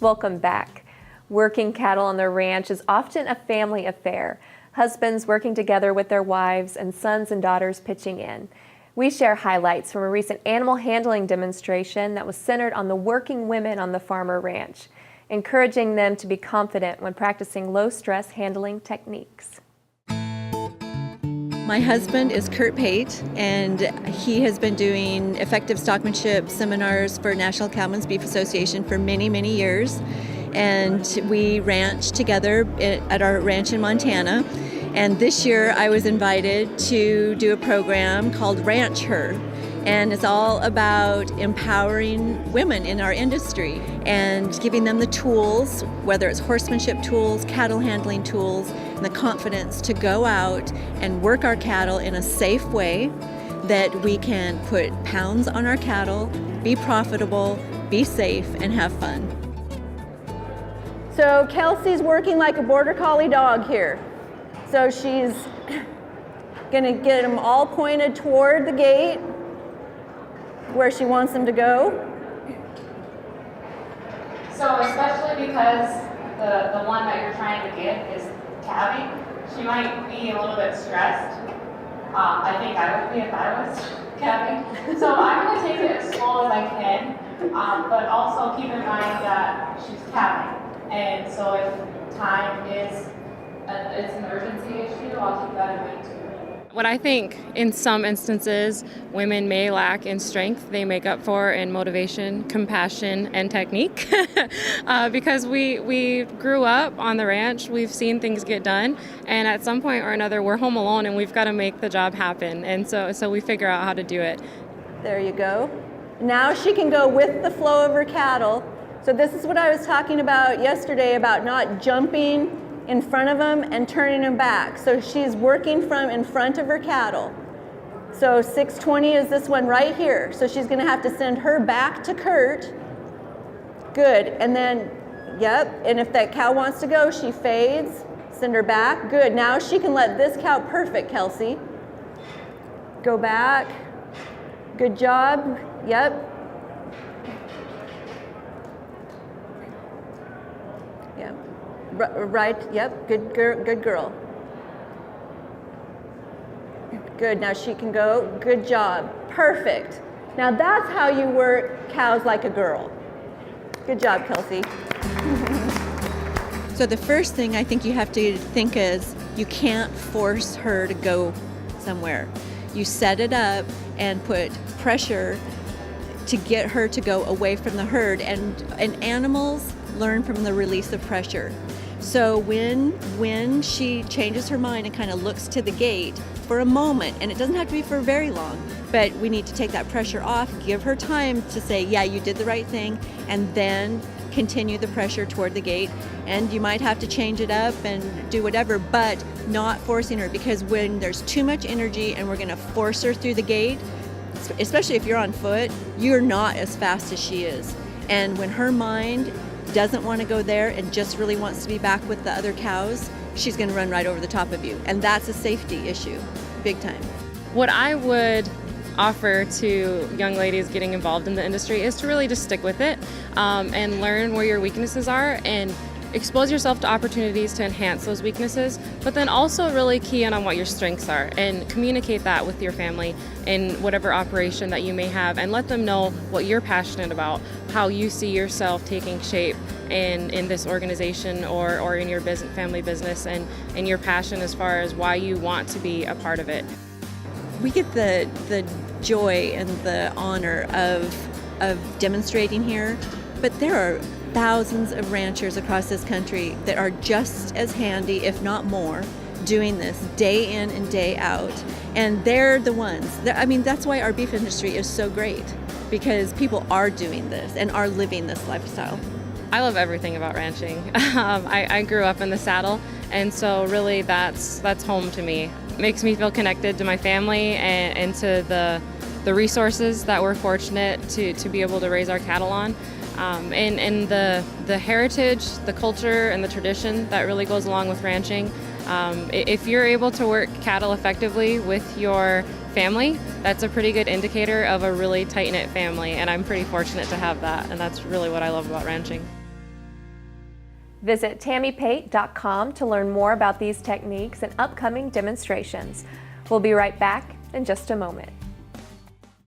Welcome back. Working cattle on the ranch is often a family affair. Husbands working together with their wives and sons and daughters pitching in. We share highlights from a recent animal handling demonstration that was centered on the working women on the farmer ranch, encouraging them to be confident when practicing low-stress handling techniques. My husband is Kurt Pate, and he has been doing effective stockmanship seminars for National Cattlemen's Beef Association for many, many years. And we ranch together at our ranch in Montana. And this year I was invited to do a program called Ranch Her. And it's all about empowering women in our industry and giving them the tools, whether it's horsemanship tools, cattle handling tools, and the confidence to go out and work our cattle in a safe way that we can put pounds on our cattle, be profitable, be safe, and have fun. So Kelsey's working like a border collie dog here. So she's gonna get them all pointed toward the gate where she wants them to go. So especially because the one that you're trying to get is calving, she might be a little bit stressed. I think I would be if I was calving. So I'm gonna take it as slow as I can, but also keep in mind that she's calving. And so if time is, it's an urgency issue, I'll keep that in mind too. What I think in some instances women may lack in strength, they make up for in motivation, compassion, and technique. Because we grew up on the ranch, we've seen things get done, and at some point or another we're home alone and we've got to make the job happen. And so we figure out how to do it. There you go. Now she can go with the flow of her cattle. So this is what I was talking about yesterday about not jumping in front of them and turning them back. So she's working from in front of her cattle. So 620 is this one right here. So she's gonna have to send her back to Kurt. Good, and then, yep, and if that cow wants to go, she fades, send her back. Good, now she can let this cow, perfect, Kelsey. Go back, good job, yep. Yep. Right, yep, good girl. Good, now she can go, good job, perfect. Now that's how you work cows like a girl. Good job, Kelsey. So the first thing I think you have to think is you can't force her to go somewhere. You set it up and put pressure to get her to go away from the herd, and animals learn from the release of pressure. So when she changes her mind and kind of looks to the gate for a moment, and it doesn't have to be for very long, but we need to take that pressure off, give her time to say, yeah, you did the right thing, and then continue the pressure toward the gate. And you might have to change it up and do whatever, but not forcing her, because when there's too much energy and we're gonna force her through the gate, especially if you're on foot, you're not as fast as she is. And when her mind doesn't want to go there and just really wants to be back with the other cows, she's going to run right over the top of you. And that's a safety issue, big time. What I would offer to young ladies getting involved in the industry is to really just stick with it and learn where your weaknesses are and expose yourself to opportunities to enhance those weaknesses, but then also really key in on what your strengths are and communicate that with your family in whatever operation that you may have, and let them know what you're passionate about, how you see yourself taking shape in this organization or in your family business, and your passion as far as why you want to be a part of it. We get the joy and the honor of demonstrating here, but there are thousands of ranchers across this country that are just as handy, if not more, doing this day in and day out. And they're the ones, that's why our beef industry is so great, because people are doing this and are living this lifestyle. I love everything about ranching. I grew up in the saddle, and so really that's home to me. It makes me feel connected to my family and to the resources that we're fortunate to be able to raise our cattle on. And the heritage, the culture, and the tradition that really goes along with ranching. If you're able to work cattle effectively with your family, that's a pretty good indicator of a really tight-knit family, and I'm pretty fortunate to have that, and that's really what I love about ranching. Visit tammypate.com to learn more about these techniques and upcoming demonstrations. We'll be right back in just a moment.